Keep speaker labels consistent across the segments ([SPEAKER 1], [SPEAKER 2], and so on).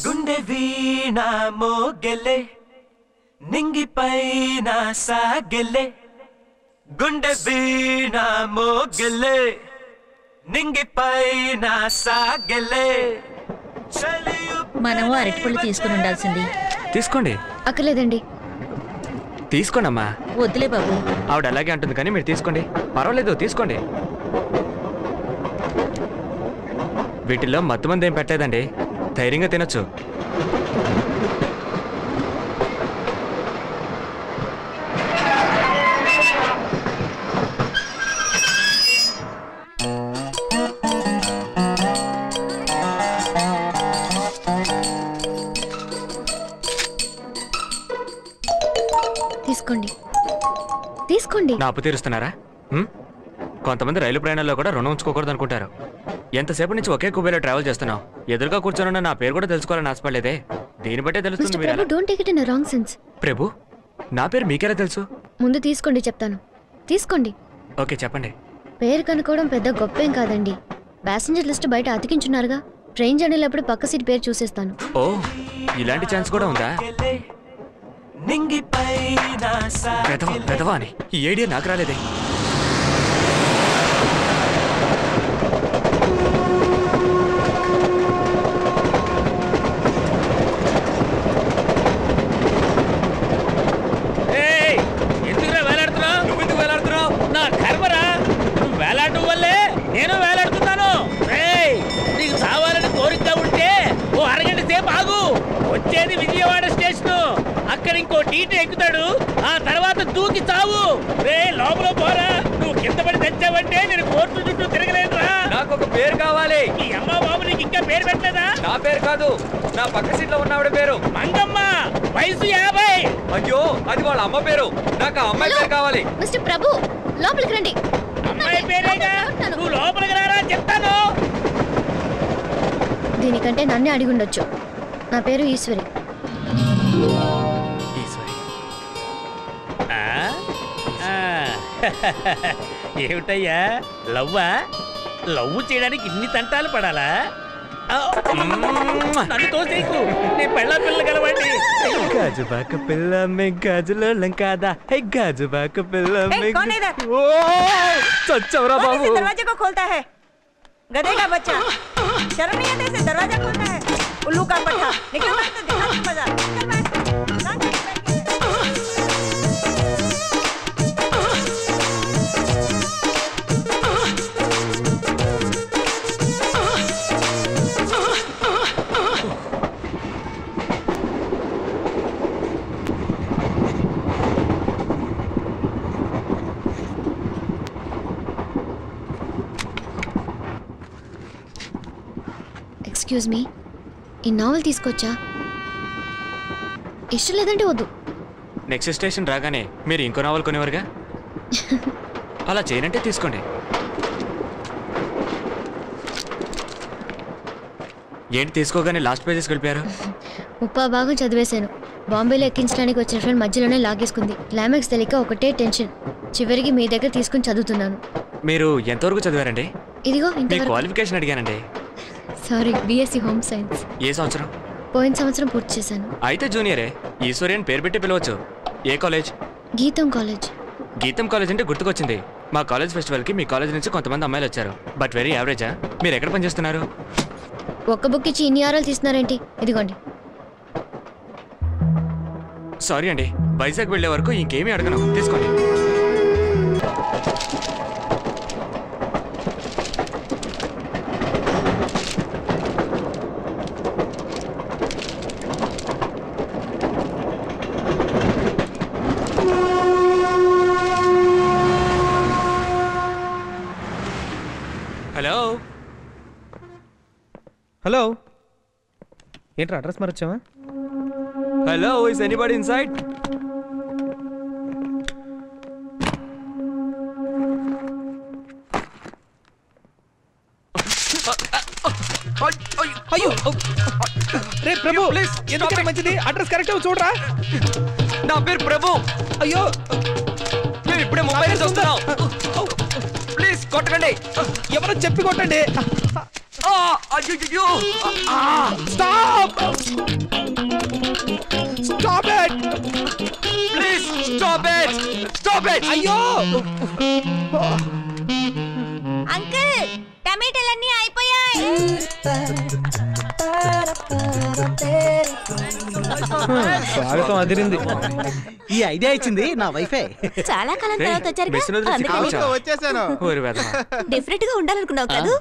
[SPEAKER 1] గుండె వీణ మోగెలే నింగిపైన సాగెలే గుండె వీణ మోగెలే నింగిపైన సాగెలే.
[SPEAKER 2] మనము అరటిపళ్ళు తీసుకుని ఉండాల్సింది.
[SPEAKER 3] తీసుకోండి.
[SPEAKER 2] అక్కర్లేదండి.
[SPEAKER 3] తీసుకోండి అమ్మా.
[SPEAKER 2] వద్దులే బాబు.
[SPEAKER 3] ఆవిడ అలాగే అంటుంది కానీ మీరు తీసుకోండి, పర్వాలేదు తీసుకోండి. వీటిల్లో మత్తు మంది ఏం పెట్టలేదండి, ధైర్యంగా తినొచ్చు.
[SPEAKER 2] తీసుకోండి తీసుకోండి.
[SPEAKER 3] నా అప్పు తీరుస్తున్నారా? కొంతమంది రైలు ప్రయాణాల్లో కూడా రుణం ఉంచుకోకూడదు అనుకుంటారు. ఎంతసేపు నుంచి ఒకే కుబేలో ట్రావెల్ చేస్తున్నావు, ఎదురుగా కూర్చొని నా పేరు కూడా తెలుసుకోవాలని ఆశపడలేదే? దీన్ని బట్టే తెలుస్తుంది. ప్రభు, నా పేరు మీకెలా తెలుసు?
[SPEAKER 2] ముందు తీసుకోండి చెప్తాను. తీసుకోండి.
[SPEAKER 3] ఓకే చెప్పండి.
[SPEAKER 2] పేరు కనుక్కోవడం పెద్ద గొప్పేం కాదండి. ప్యాసింజర్ లిస్ట్ బయట అతికించున్నారుగా, ట్రైన్ జర్నీలప్పుడు పక్క సీట్ పేరు చూసేస్తాను.
[SPEAKER 3] ఓ, ఇలాంటి ఛాన్స్ కూడా ఉందా? పెదవా అని ఈ ఐడియా నాకు రాలేదే.
[SPEAKER 4] ఎందుకురా వేలాడుతున్నావు? నువ్వెందుకు వేలాడుతున్నావు? నా కర్మరా, నువ్వు వేలాడటం వల్లే నేను వేలాడుతున్నాను. నీకు చావాలని కోరికగా ఉంటే ఓ అరగంట సేపు ఆగు. వచ్చేది విజయవాడ స్టేషన్, అక్కడ ఇంకో టీటీ ఎక్కుతాడు, ఆ తర్వాత దూకి చావు. లోపల పోరా, నువ్వు కింద పడి తెచ్చావంటే నేను కోర్టు చుట్టూ తిరగలేదురా.
[SPEAKER 3] నాకు ఒక పేరు కావాలి.
[SPEAKER 4] ఈ అమ్మ బాబు నీకు ఇంకా పేరు పెట్టలేదా?
[SPEAKER 3] నా పేరు కాదు, నా పక్క సీట్ లో ఉన్నవాడి పేరు
[SPEAKER 4] మంగమ్మ, వయసు 50.
[SPEAKER 3] అయ్యో, అది వాళ్ళ అమ్మ పేరు. నాకు ఆ అమ్మాయి పేరు కావాలి.
[SPEAKER 2] మిస్టర్ ప్రభు, లోపలికి రండి.
[SPEAKER 4] అమ్మాయి పేరేగా, నువ్వు లోపలికి రారా చెప్తాను.
[SPEAKER 2] దీనికంటే నన్నే అడిగి ఉండొచ్చు. నా పేరు ఈశ్వరి.
[SPEAKER 4] ఏమిటయ్యా, లవ్వా? లవ్ చేయడానికి ఇన్ని తంటాలు పడాలా? నన్ను తోసేకు, నీ పెళ్ళ పిల్లలు కలవండి.
[SPEAKER 3] గాజుబాక పిల్ల మే గాజులోళ్ళం కాదా? గాజుబాక పిల్ల చచ్చవరా బాబు.
[SPEAKER 5] दरवाजे को खोलता है गधे का बच्चा, शर्म नहीं आती इसे दरवाजा खोलता है? उल्लू का पट्टा, निकल बाहर तो दिखा नहीं मजा। निकल बाहर।
[SPEAKER 2] ఎక్స్క్యూజ్ మీ, ఈ నావెల్ తీసుకొచ్చా? ఇష్టం లేదంటే వద్దు.
[SPEAKER 3] నెక్స్ట్ స్టేషన్ రాగానే మీరు ఇంకో నావల్ కొనేవారుగా. అలా చేయనంటే తీసుకోండి. ఏంటి తీసుకోగానే లాస్ట్ పేజెస్కి వెళ్ళిపోయారు?
[SPEAKER 2] ముప్పా భాగం చదివేశాను. బాంబేలో ఎక్కించడానికి వచ్చిన ఫ్రెండ్ మధ్యలోనే లాగేసుకుంది. క్లైమాక్స్ తెలియక ఒకటే టెన్షన్. చివరికి మీ దగ్గర తీసుకుని చదువుతున్నాను.
[SPEAKER 3] మీరు ఎంతవరకు చదివారండి?
[SPEAKER 2] ఇదిగో
[SPEAKER 3] మీ క్వాలిఫికేషన్ అడిగానండి.
[SPEAKER 2] Sorry, BSc home science.
[SPEAKER 3] ఏ సంవత్సరం?
[SPEAKER 2] పోయిన సంవత్సరం పూర్తి చేశాను.
[SPEAKER 3] అయితే జూనియరే. ఈశ్వరి అని పేరు పెట్టి పిలవచ్చు. ఏ కాలేజ్?
[SPEAKER 2] గీతం కాలేజ్.
[SPEAKER 3] గీతం కాలేజ్ అంటే గుర్తుకొచ్చింది. మా కాలేజ్ ఫెస్టివల్కి మీ కాలేజ్ నుంచి కొంతమంది అమ్మాయిలు వచ్చారు. బట్ వెరీ యావరేజా? మీరు ఎక్కడ పనిచేస్తున్నారు?
[SPEAKER 2] ఒక్క బుక్ ఇచ్చి ఇన్ని ఆరాలు తీస్తున్నారేంటి? ఇదిగోండి.
[SPEAKER 3] సారీ అండి, వైజాగ్ వెళ్లే వరకు ఇంకేమీ అడగను, తీసుకోండి. హలో
[SPEAKER 6] హలో, ఏంట్రా అడ్రస్ మరొచ్చావా?
[SPEAKER 3] Hello, is anybody inside?
[SPEAKER 6] అయ్యో రే ప్రభు, ప్లీజ్ ఎందుకంటే మంచిది, అడ్రస్ కరెక్ట్ చూడరా.
[SPEAKER 3] నా పేరు ప్రభు.
[SPEAKER 6] అయ్యో,
[SPEAKER 3] మేము ఇప్పుడే ముంబై నుంచి వస్తున్నాం. ప్లీజ్
[SPEAKER 6] చెప్పి కొట్టండి. Stop stop it
[SPEAKER 3] please stop it stop it.
[SPEAKER 6] అయ్యో
[SPEAKER 5] అంకుల్ టమాటాలన్నీ అయిపోయాయి.
[SPEAKER 6] స్వాగతం అదిరింది.
[SPEAKER 7] ఈ ఐడియా ఇచ్చింది నా వైఫే.
[SPEAKER 5] చాలా కాలం తర్వాత వచ్చారు.
[SPEAKER 7] వచ్చేసాను.
[SPEAKER 5] డిఫరెంట్ గా ఉండాలనుకున్నావు కదా.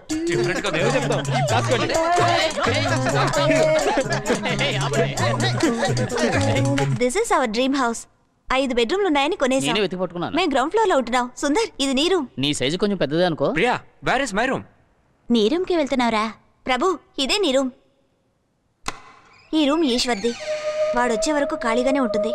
[SPEAKER 5] This is our dream house. 5 బెడ్రూమ్లు ఉన్నాయని కొనేసాం.
[SPEAKER 4] నేను వెతికి పట్టుకున్నాను.
[SPEAKER 5] మేము గ్రౌండ్ ఫ్లోర్ లో ఉంటున్నాం. సుందర్ ఇది నీ రూమ్.
[SPEAKER 4] నీ సైజు కొంచెం పెద్దదే అనుకో.
[SPEAKER 3] Priya where is my room?
[SPEAKER 5] నీ రూమ్ కి వెళ్తున్నావురా? ప్రభు ఇదే నీ రూమ్. ఈ రూమ్ ఈశ్వర్ది. వాడొచ్చే వరకు ఖాళీగానే ఉంటుంది.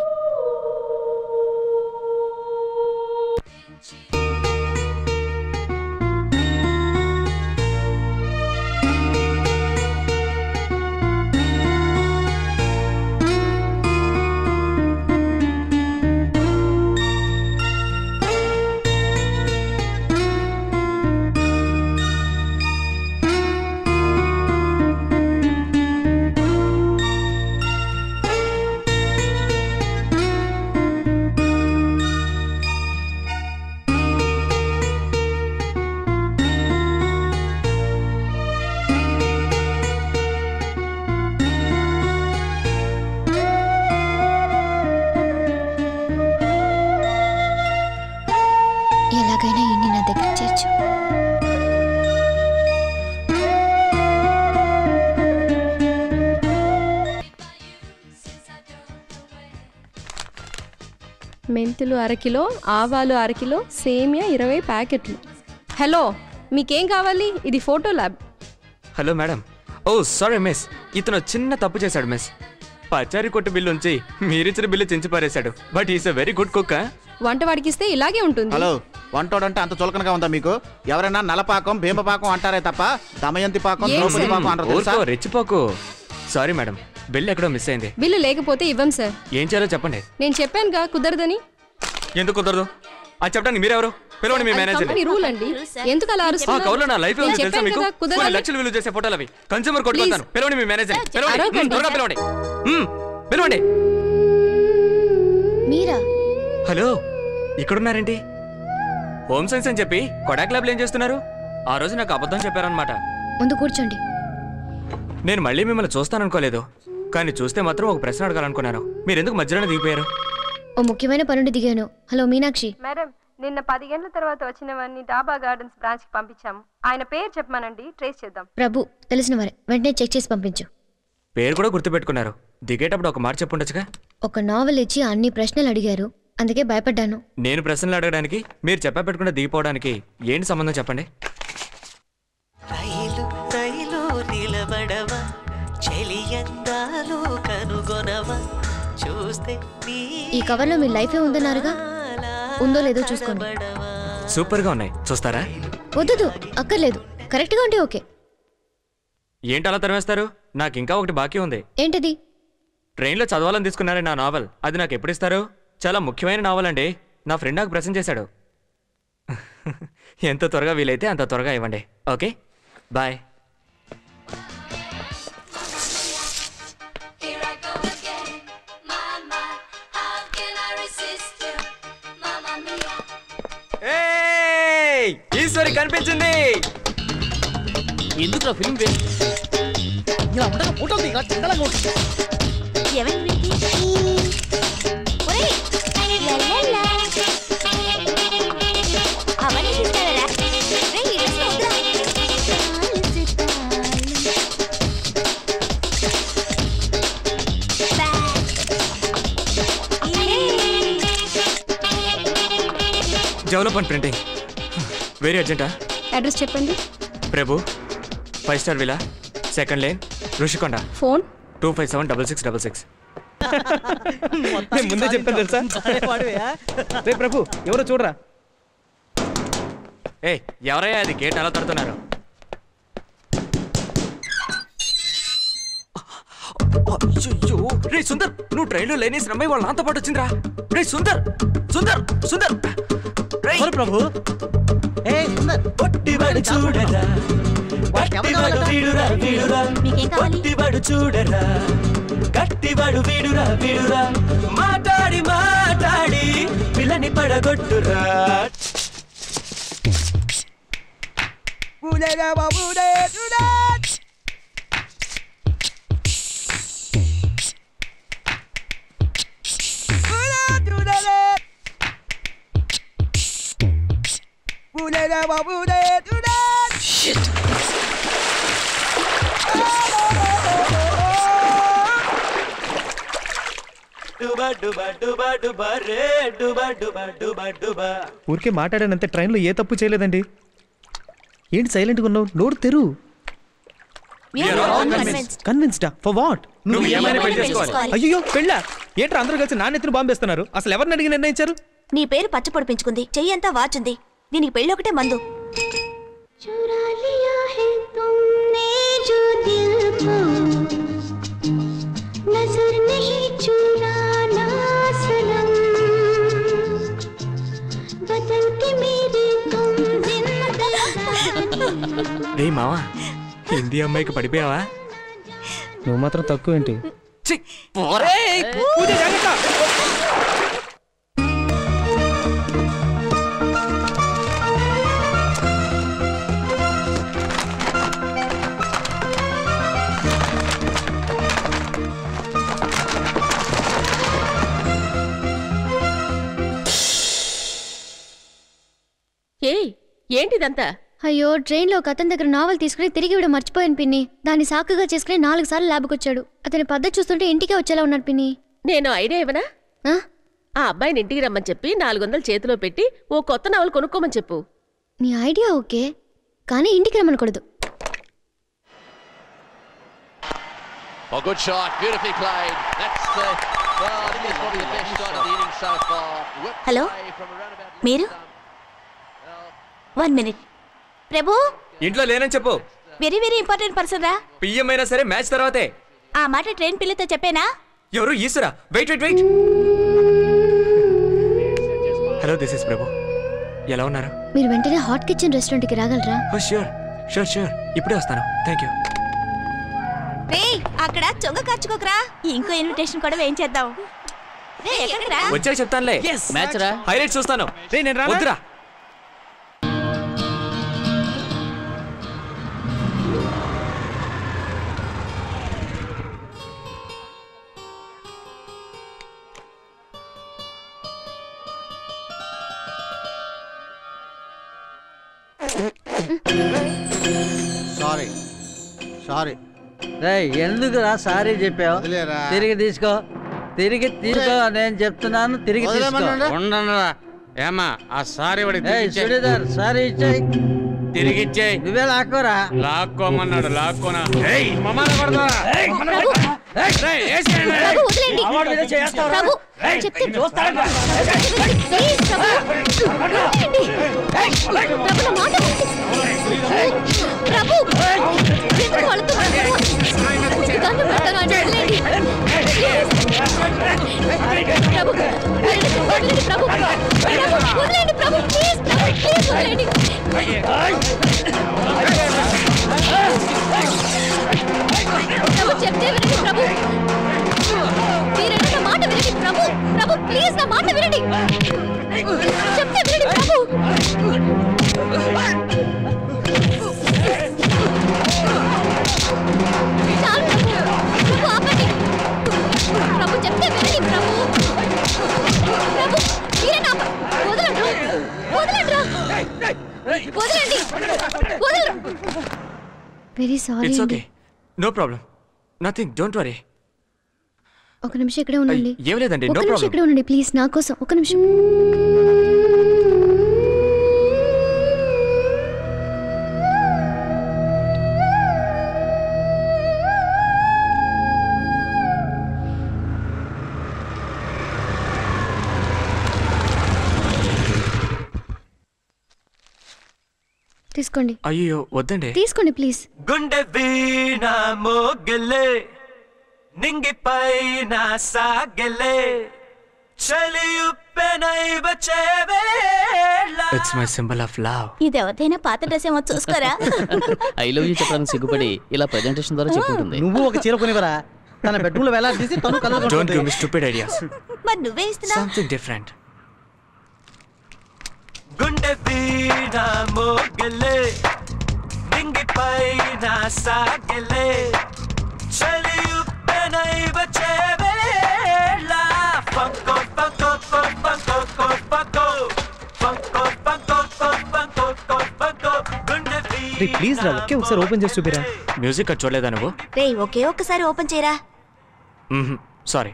[SPEAKER 2] ఎలాగైనా ఇన్ని నా దగ్గర చేర్చు.
[SPEAKER 8] మెంతులు 1/2 కిలో, ఆవాలు 1/2 కిలో, సేమియా 20 ప్యాకెట్లు. హలో, మీకేం కావాలి? ఇది ఫోటో ల్యాబ్.
[SPEAKER 3] Hello madam. ఓ సారీ మిస్, ఇతను చిన్న తప్పు చేశాడు మిస్. పచారీ కొట్టు బిల్లు ఉంచి మీరిచ్చిన బిల్లు చించి పారేశాడు. But is a very good cook.
[SPEAKER 8] వంట వాడికిస్తే ఇలాగే ఉంటుంది.
[SPEAKER 7] హలో, వంటోడంటే అంత చులకనగా ఉందా మీకు? ఎవరైనా నలపాకం భీమపాకం అంటారే తప్ప దమయంతి పాకం ద్రౌపది పాకం అంటారు తెలుసా?
[SPEAKER 3] రెచ్చిపోకు. సారీ మేడం, బిల్ ఎక్కడో మిస్ అయింది.
[SPEAKER 8] బిల్లు లేకపోతే ఇవ్వం సార్.
[SPEAKER 3] ఏం చేయాలో చెప్పండి.
[SPEAKER 8] నేను చెప్పానుగా కుదరదని.
[SPEAKER 3] ఎందుకు కుదరదు? అది చెప్పడానికి మీరెవరు? పిలవండి మీ మేనేజర్.
[SPEAKER 8] కంపెనీ రూల్ అండి. ఎందుకు అలా అరుస్తున్నారు?
[SPEAKER 3] కౌలో నా లైఫ్
[SPEAKER 8] నేను
[SPEAKER 3] తెలుసా
[SPEAKER 8] చెప్పాను
[SPEAKER 3] మీకు?
[SPEAKER 8] కదా, కుదరదని.
[SPEAKER 3] కొన్ని లక్షలు విలువ చేసే ఫోటోలు అవి. కన్స్యూమర్ కోర్టుకు వస్తాను. పిలవండి మీ మేనేజర్. పిలవండి.
[SPEAKER 8] అరవకండి.
[SPEAKER 3] త్వరగా పిలవండి. పిలవండి.
[SPEAKER 2] మీరా?
[SPEAKER 3] హలో, ఇక్కడున్నారేంటి? హోమ్ సైన్స్ అని చెప్పి కొడాక్ ల్యాబ్లో ఏం చేస్తున్నారు? ఆ రోజు నాకు అబద్ధం చెప్పారనమాట.
[SPEAKER 2] ముందు కూర్చోండి.
[SPEAKER 3] నేను మళ్ళీ మిమ్మల్ని చూస్తాననుకోలేదు, కానీ చూస్తే మాత్రం ఒక ప్రశ్న అడగాలనుకున్నాను. మీరు ఎందుకు మధ్యలోనే దిగిపోయారు?
[SPEAKER 2] ఓ ముఖ్యమైన పనుండి దిగాను. హలో మీనాక్షి.
[SPEAKER 8] మేడం, నిన్న 10 గంటల తర్వాత వచ్చినవన్నీ డాబా గార్డెన్స్ బ్రాంచ్ కి పంపించాము. ఆయన పేరు చెప్పమానండి, ట్రేస్ చేద్దాం.
[SPEAKER 2] ప్రభు తెలిసిన వారే, వెంటనే చెక్ చేసి పంపించు.
[SPEAKER 3] పేరు కూడా గుర్తుపెట్టుకున్నారు. దిగేటప్పుడు ఒక మాట చెప్పుండొచ్చుగా.
[SPEAKER 2] ఒక నావెల్ ఇచ్చి అన్ని ప్రశ్నలు అడిగారు, అందుకే భయపడ్డాను.
[SPEAKER 3] నేను ప్రశ్నలు అడగడానికి మీరు చెప్పపెట్టకుండా దిగిపోవడానికి ఏంటి సంబంధం చెప్పండి?
[SPEAKER 1] రైలు రైలు నిలబడవా, చెలియందాలు కనుగొనవా, చూస్తే
[SPEAKER 2] ఈ కవర్లో మీ లైఫే ఉందన్నారుగా, ఉందో లేదో చూసుకోండి.
[SPEAKER 3] సూపర్ గా ఉన్నాయి, చూస్తారా?
[SPEAKER 2] వద్దు, అక్కర్లేదు. కరెక్ట్గా ఉంటే ఓకే.
[SPEAKER 3] ఏంటి అలా తరిమేస్తారు? నాకు ఇంకా ఒకటి బాకీ ఉంది.
[SPEAKER 2] ఏంటది?
[SPEAKER 3] ట్రైన్లో చదవాలని తీసుకున్నారే నా నావెల్, అది నాకు ఎప్పుడు ఇస్తారు? చాలా ముఖ్యమైన నావెల్ అండి. నా ఫ్రెండ్ నాకు ప్రెజెంట్ చేశాడు. ఎంత త్వరగా వీలైతే అంత త్వరగా ఇవ్వండి. Okay, bye. ఈశ్వరి కనిపించింది.
[SPEAKER 4] ఎందుకు ఫిల్మ్ ఇలా ఉండగా ఫోటో దిగా చందలంగా ఉంటుంది.
[SPEAKER 3] డెవలప్మెంట్ ప్రింటింగ్ వెరీ అర్జెంటా?
[SPEAKER 8] అడ్రస్ చెప్పండి.
[SPEAKER 3] Prabhu 5 star villa, second lane, Rushikonda.
[SPEAKER 8] Phone
[SPEAKER 3] 25766666.
[SPEAKER 6] నేను ముందే చెప్పాను తెలుసా? రే ప్రభు, ఎవరో చూడరా.
[SPEAKER 3] ఏ ఎవరయ్యా అది? గేట్ అలా తడుతున్నారు. రే సుందర్, నువ్వు ట్రైన్లో లేనేసిన అమ్మాయి వాళ్ళ నాతో పాటు వచ్చిందిరా. రే సుందర్ సుందర్ సుందర్.
[SPEAKER 7] ప్రభు
[SPEAKER 1] పొట్టివాడు చూడరా గట్టివాడు వీడురా వీడురా పొట్టివాడు చూడరా గట్టివాడు వీడురా వీడురా మాట్లాడి మాట్లాడి పిల్లని పడగొట్టురా
[SPEAKER 6] ఊరికే మాట్లాడానంతే, ట్రైన్లో ఏ తప్పు చేయలేదండి. ఏంటి సైలెంట్గా ఉన్నావు? నోరు తెరు. కన్విన్స్డా ఫర్ వాట్? అయ్యో పెళ్ళా? ఏంట్రా అందరూ కలిసి నాన్నెత్తును బాంబేస్తున్నారు? అసలు ఎవరిని అడిగి నిర్ణయించారు?
[SPEAKER 9] నీ పేరు పచ్చ పొడిపించుకుంది, చెయ్యంతా వాచుంది, దీనికి పెళ్ళొకటే మందు.
[SPEAKER 3] రే మావా, హిందీ అమ్మాయికి పడిపోయావా?
[SPEAKER 6] నువ్వు మాత్రం తక్కువ ఏంటి?
[SPEAKER 10] ఏంటిదంతా?
[SPEAKER 2] అయ్యో, ట్రైన్లో ఒక అతని దగ్గర నావల్ తీసుకుని తిరిగి ఇవ్వడం మర్చిపోయాను పిన్ని. దాన్ని సాకుగా చేసుకుని 4 సార్లు ల్యాబ్కి వచ్చాడు. అతని పద్ధతి చూస్తుంటే ఇంటికే వచ్చేలా ఉన్నాడు పిన్ని.
[SPEAKER 10] నేను ఐడియా ఇవ్వనా? ఆ అబ్బాయిని ఇంటికి రమ్మని చెప్పి 400 చేతిలో పెట్టి ఓ కొత్త నావల్ కొనుక్కోమని చెప్పు.
[SPEAKER 2] నీ ఐడియా ఓకే, కానీ ఇంటికి రమ్మనకూడదు.
[SPEAKER 9] హలో, మీరు 1 minute. ప్రభు,
[SPEAKER 3] ఇంట్లో లేనని చెప్పు.
[SPEAKER 9] వెరీ వెరీ ఇంపార్టెంట్ పర్సన్ రా.
[SPEAKER 3] పిఎం అయినా సరే మ్యాచ్ తర్వాతే.
[SPEAKER 9] ఆ మాట ట్రైన్ పిల్లతో చెప్పేనా?
[SPEAKER 3] ఎవరు? ఈశ్వరా. Wait wait wait. Hello, this is Prabhu. ఎలా ఉన్నారు?
[SPEAKER 2] మీరు వెంటనే హాట్ కిచెన్ రెస్టారెంట్కి రాగలరా?
[SPEAKER 3] ష్యూర్ ష్యూర్ ష్యూర్, ఇప్పుడే వస్తాను. Thank you.
[SPEAKER 9] అక్కడ చొంగ కార్చుకోకరా, ఇంకో ఇన్విటేషన్ కూడా వేయించేద్దాం.
[SPEAKER 3] వచ్చాక చెప్తానులే.
[SPEAKER 4] మ్యాచ్ రా,
[SPEAKER 3] హైలైట్ చూస్తాను. వద్దురా.
[SPEAKER 7] Sorry sorry.
[SPEAKER 11] ఎందుకురా సారీ చెప్పావు? తిరిగి తీసుకో, తిరిగి తీసుకో. నేను చెప్తున్నాను, తిరిగి
[SPEAKER 4] ఉండరా. ఏమా ఆ సారీ
[SPEAKER 11] సుడీదార్ సారీ ఇచ్చాయి,
[SPEAKER 4] తిరిగి ఇచ్చేయి.
[SPEAKER 11] నువ్వే లాక్కోరా.
[SPEAKER 4] లాక్కోమన్నాడు, లాక్కోనా?
[SPEAKER 2] చెప్తే వినండి ప్రభు, మీరైనా మాట వినండి ప్రభు. ప్రభు ప్లీజ్ నా మాట వినండి, చెప్తే వినండి ప్రభు. చాలు ప్రభు, ప్రభు ఆపండి. ప్రభు చెప్తే వినండి ప్రభు. ప్రభు మీరైనా వదలండి, వదలండి, వదలండి, వదలండి. Very sorry.
[SPEAKER 3] It's okay, no problem, nothing, don't worry.
[SPEAKER 2] ఒక నిమిషం ఇక్కడే ఉండండి.
[SPEAKER 3] ఏం లేదండి,
[SPEAKER 2] ఒక నిమిషం ఇక్కడే ఉండండి ప్లీజ్, నా కోసం ఒక నిమిషం. తీసుకోండి.
[SPEAKER 3] అయ్యో వద్దండి,
[SPEAKER 2] తీసుకోండి ప్లీజ్.
[SPEAKER 1] గుండె వీణ మోగలే నింగిపైన సాగలే
[SPEAKER 3] it's my symbol of love.
[SPEAKER 9] ఇది ఎవరిదైనా పాత డ్రెస్ ఏమో చూసుకోరా.
[SPEAKER 12] ఐ లవ్ యూ చెప్పడానికి సిగ్గుపడి ఇలా ప్రెజెంటేషన్ ద్వారా చెప్పుకుంటుంది.
[SPEAKER 11] నువ్వు ఒక చీర కొనివరా, తన బెడ్రూమ్ లో వేలాడదీసి తను colour.
[SPEAKER 3] Don't give me stupid ideas.
[SPEAKER 9] మరి నువ్వే ఇస్తున్నావు.
[SPEAKER 3] Something different.
[SPEAKER 1] గుండె వీణ మోగలే నింగి పైన సాగలే చలియుప్పెనై వచ్చేవేళ పంకో పంకో పంకో పంకో పంకో పంకో పంకో పంకో గుండె
[SPEAKER 6] రే ప్లీజ్ రా, ఒకే ఒకసారి ఓపెన్ చేసి చూపిరా.
[SPEAKER 3] మ్యూజిక్ అది చూడలేదా నువ్వు?
[SPEAKER 9] రే ఒకే ఒక్కసారి ఓపెన్ చేయరా.
[SPEAKER 3] సారీ.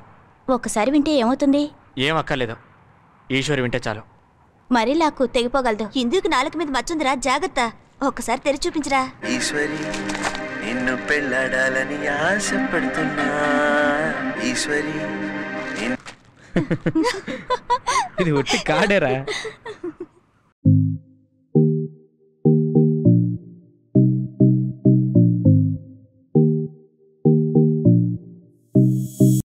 [SPEAKER 9] ఒక్కసారి వింటే ఏమవుతుంది?
[SPEAKER 3] ఏం అక్కర్లేదు, ఈశ్వరి వింటే చాలు.
[SPEAKER 9] మరీ లాక్కు తెగిపోగలదు. ఇందుకు నాలుగు మీద మచ్చుందిరా, జాగ్రత్త. ఒక్కసారి తెరిచి చూపించరా.
[SPEAKER 1] ఈశ్వరి నిన్ను పెళ్ళాడాలని ఆశపడుతున్నా ఈశ్వరి.
[SPEAKER 6] ఇది ఒట్టి కాడేరా.